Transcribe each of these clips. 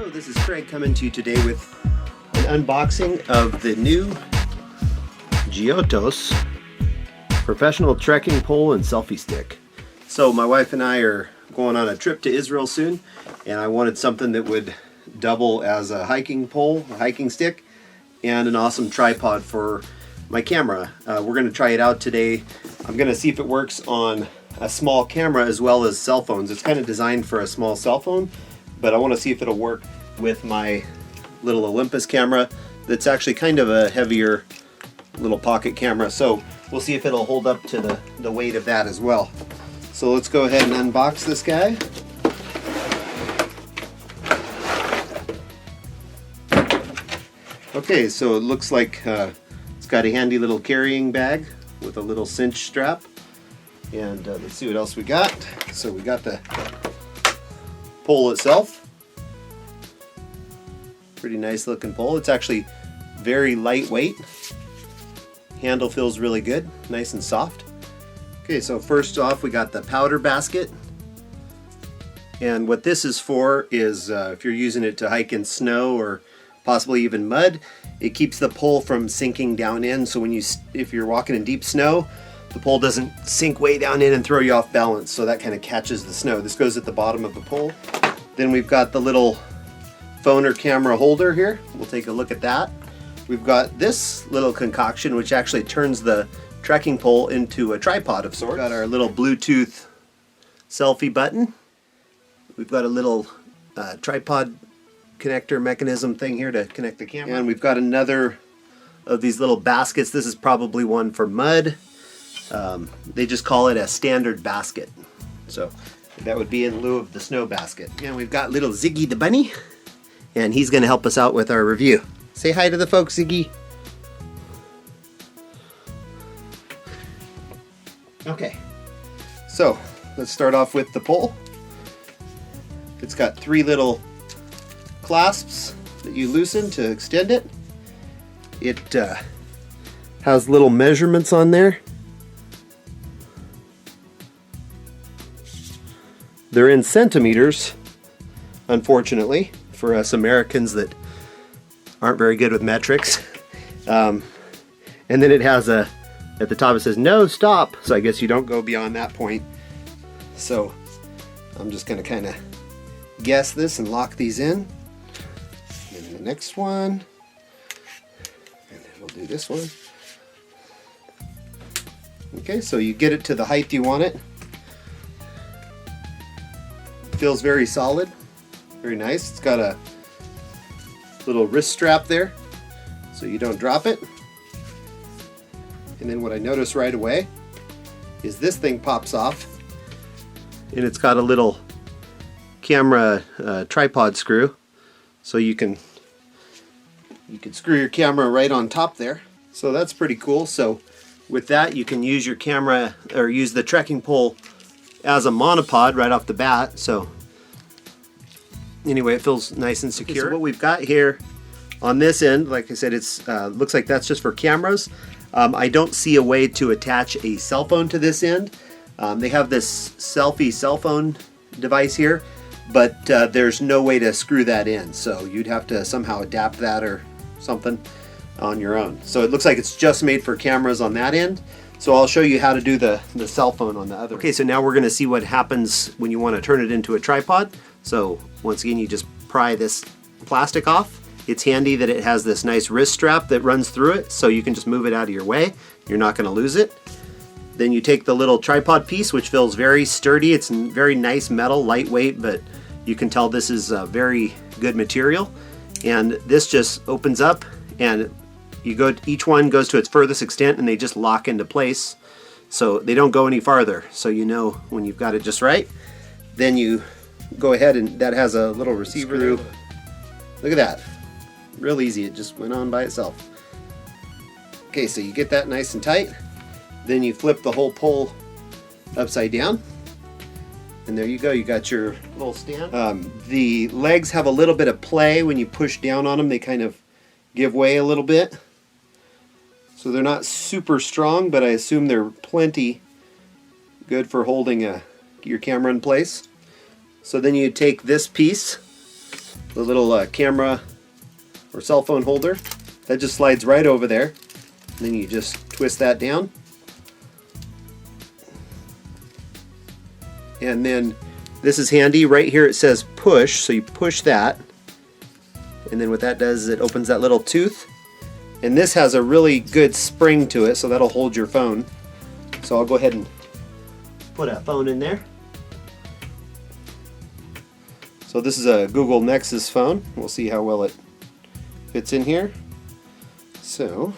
Hello, this is Craig coming to you today with an unboxing of the new Giottos professional trekking pole and selfie stick. So my wife and I are going on a trip to Israel soon, and I wanted something that would double as a hiking pole, a hiking stick, and an awesome tripod for my camera. We're going to try it out today. I'm going to see if it works on a small camera as well as cell phones. It's kind of designed for a small cell phone, but I want to see if it'll work with my little Olympus camera that's actually kind of a heavier little pocket camera. So we'll see if it'll hold up to the weight of that as well. So let's go ahead and unbox this guy. Okay, so it looks like it's got a handy little carrying bag with a little cinch strap. And let's see what else we got. So we got the pole itself. Pretty nice looking pole. It's actually very lightweight. Handle feels really good, nice and soft. Okay, so first off we got the powder basket. And what this is for is if you're using it to hike in snow or possibly even mud, it keeps the pole from sinking down in. So if you're walking in deep snow, the pole doesn't sink way down in and throw you off balance, so that kind of catches the snow. This goes at the bottom of the pole. Then we've got the little phone or camera holder here. We'll take a look at that. We've got this little concoction which actually turns the trekking pole into a tripod of sorts. We've got our little Bluetooth selfie button. We've got a little tripod connector mechanism thing here to connect the camera. And we've got another of these little baskets. This is probably one for mud. They just call it a standard basket. So that would be in lieu of the snow basket. And we've got little Ziggy the bunny, and he's going to help us out with our review. Say hi to the folks, Ziggy. Okay, so let's start off with the pole. It's got three little clasps that you loosen to extend it. It has little measurements on there. They're in centimeters, unfortunately, for us Americans that aren't very good with metrics. And then it has at the top it says no stop, so I guess you don't go beyond that point. So I'm just going to kind of guess this and lock these in. And the next one, and then we'll do this one. Okay, so you get it to the height you want it. Feels very solid, very nice. It's got a little wrist strap there so you don't drop it. And then what I notice right away is this thing pops off, and it's got a little camera tripod screw, so you can screw your camera right on top there. So that's pretty cool. So with that you can use your camera or use the trekking pole as a monopod right off the bat. So anyway, it feels nice and secure. Okay, so what we've got here on this end, like I said, it's looks like that's just for cameras. I don't see a way to attach a cell phone to this end. They have this selfie cell phone device here, but there's no way to screw that in. So you'd have to somehow adapt that or something on your own. So it looks like it's just made for cameras on that end. So I'll show you how to do the cell phone on the other. Okay, so now we're going to see what happens when you want to turn it into a tripod. So once again, you just pry this plastic off. It's handy that it has this nice wrist strap that runs through it, so you can just move it out of your way. You're not going to lose it. Then you take the little tripod piece, which feels very sturdy. It's very nice metal, lightweight, but you can tell this is a very good material. And this just opens up, and each one goes to its furthest extent, and they just lock into place, so they don't go any farther. So you know when you've got it just right. Then you go ahead, and that has a little receiver screw. Look at that, real easy. It just went on by itself. Okay, so you get that nice and tight. Then you flip the whole pole upside down, and there you go. You got your little stand. The legs have a little bit of play. When you push down on them, they kind of give way a little bit. So they're not super strong, but I assume they're plenty good for holding your camera in place. So then you take this piece the little camera or cell phone holder. That just slides right over there. And then you just twist that down. And then this is handy. Right here it says push, so you push that. And then what that does is it opens that little tooth. And this has a really good spring to it, so that'll hold your phone. So I'll go ahead and put a phone in there. So this is a Google Nexus phone. We'll see how well it fits in here. So,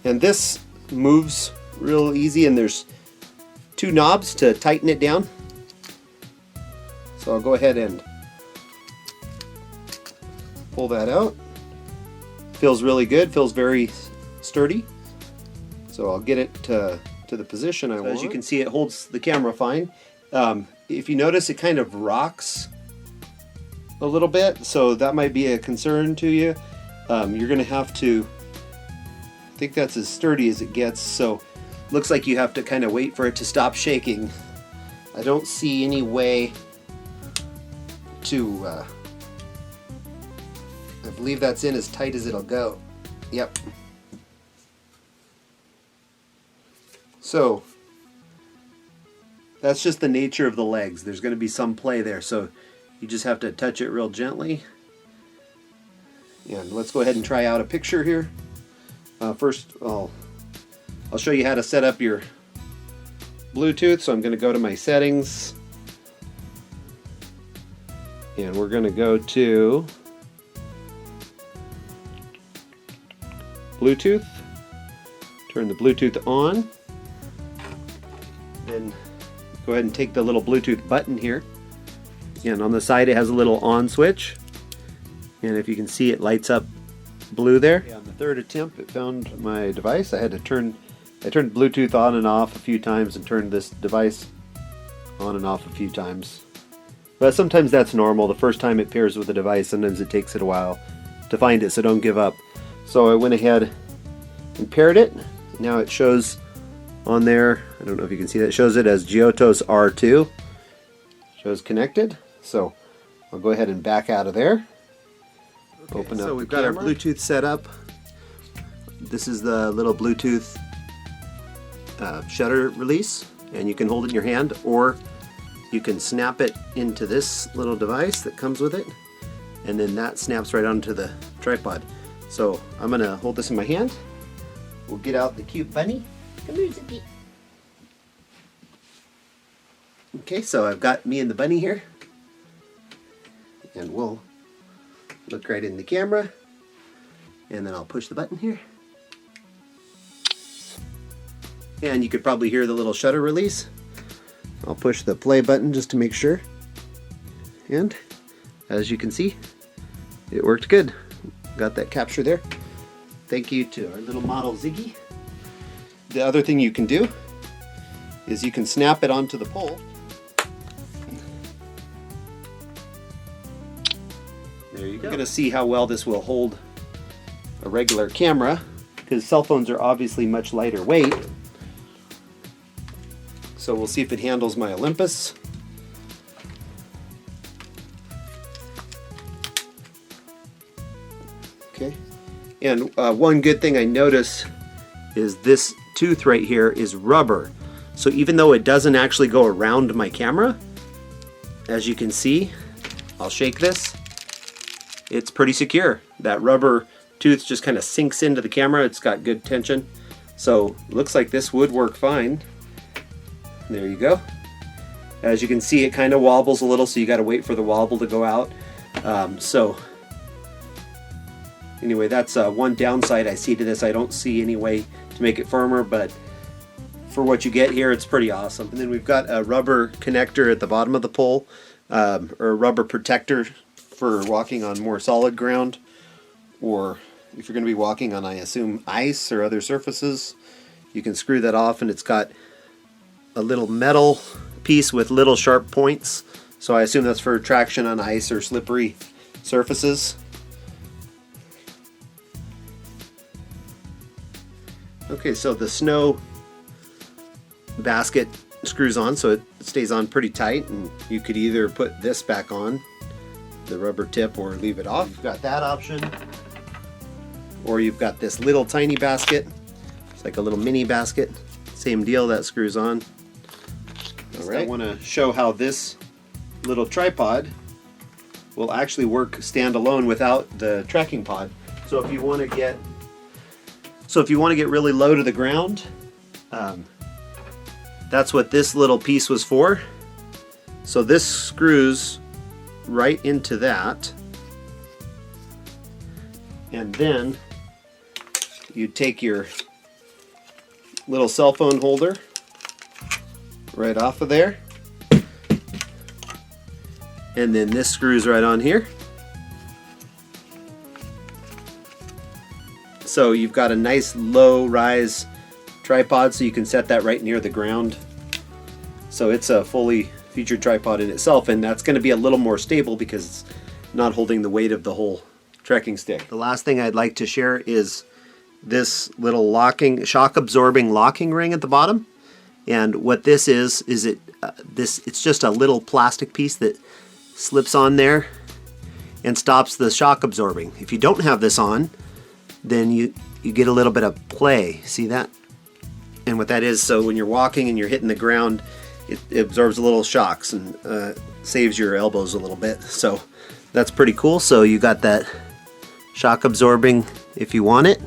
and this moves real easy, and there's two knobs to tighten it down. So I'll go ahead and pull that out. Feels really good, feels very sturdy. So I'll get it to the position I want. As you can see, it holds the camera fine. If you notice, it kind of rocks a little bit, so that might be a concern to you. You're gonna have to, I think that's as sturdy as it gets, so looks like you have to kind of wait for it to stop shaking. I don't see any way to, I believe that's in as tight as it'll go. Yep. So that's just the nature of the legs. There's going to be some play there, so you just have to touch it real gently. And let's go ahead and try out a picture here. First, I'll show you how to set up your Bluetooth. So I'm going to go to my settings, and we're going to go to Bluetooth. Turn the Bluetooth on. Then go ahead and take the little Bluetooth button here. And on the side it has a little on switch. And if you can see, it lights up blue there. On the third attempt it found my device. I turned Bluetooth on and off a few times and turned this device on and off a few times. But sometimes that's normal. The first time it pairs with the device, sometimes it takes it a while to find it, so don't give up. So I went ahead and paired it. Now it shows on there, I don't know if you can see that, it shows it as Giottos R2. Shows connected. So I'll go ahead and back out of there. Okay, open up. So we've got our Bluetooth set up. This is the little Bluetooth shutter release, and you can hold it in your hand, or you can snap it into this little device that comes with it, and then that snaps right onto the tripod. So I'm going to hold this in my hand. We'll get out the cute bunny. Come here, Zippy. Okay, so I've got me and the bunny here. And we'll look right in the camera. And then I'll push the button here. And you could probably hear the little shutter release. I'll push the play button just to make sure. And as you can see, it worked good. Got that capture there. Thank you to our little model Ziggy. The other thing you can do is you can snap it onto the pole. There you go. You're going to see how well this will hold a regular camera, because cell phones are obviously much lighter weight. So we'll see if it handles my Olympus. Okay. And one good thing I notice is this tooth right here is rubber. So even though it doesn't actually go around my camera, as you can see, I'll shake this, it's pretty secure. That rubber tooth just kind of sinks into the camera. It's got good tension. So it looks like this would work fine. There you go. As you can see, it kind of wobbles a little, so you got to wait for the wobble to go out. So anyway, that's one downside I see to this. I don't see any way to make it firmer, but for what you get here, it's pretty awesome. And then we've got a rubber connector at the bottom of the pole, or a rubber protector for walking on more solid ground, or if you're going to be walking on, I assume, ice or other surfaces. You can screw that off, and it's got a little metal piece with little sharp points. So I assume that's for traction on ice or slippery surfaces. Okay, so the snow basket screws on, so it stays on pretty tight, and you could either put this back on, the rubber tip or leave it off. You've got that option. Or you've got this little tiny basket. It's like a little mini basket. Same deal, that screws on. All right. I want to show how this little tripod will actually work standalone without the tracking pod. So if you want to get really low to the ground, that's what this little piece was for. So this screws right into that, and then you take your little cell phone holder right off of there, and then this screws right on here. So you've got a nice low rise tripod, so you can set that right near the ground. So it's a fully featured tripod in itself, and that's going to be a little more stable because it's not holding the weight of the whole trekking stick. The last thing I'd like to share is this little shock absorbing locking ring at the bottom. And what this is it's just a little plastic piece that slips on there and stops the shock absorbing. If you don't have this on, then you get a little bit of play. See that? And what that is, so when you're walking and you're hitting the ground, it absorbs a little shocks and saves your elbows a little bit. So that's pretty cool. So you got that shock absorbing if you want it.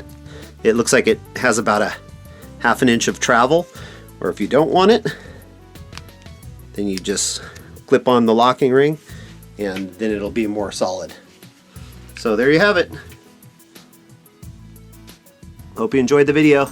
It looks like it has about a ½ an inch of travel. Or if you don't want it, then you just clip on the locking ring and then it'll be more solid. So there you have it. Hope you enjoyed the video.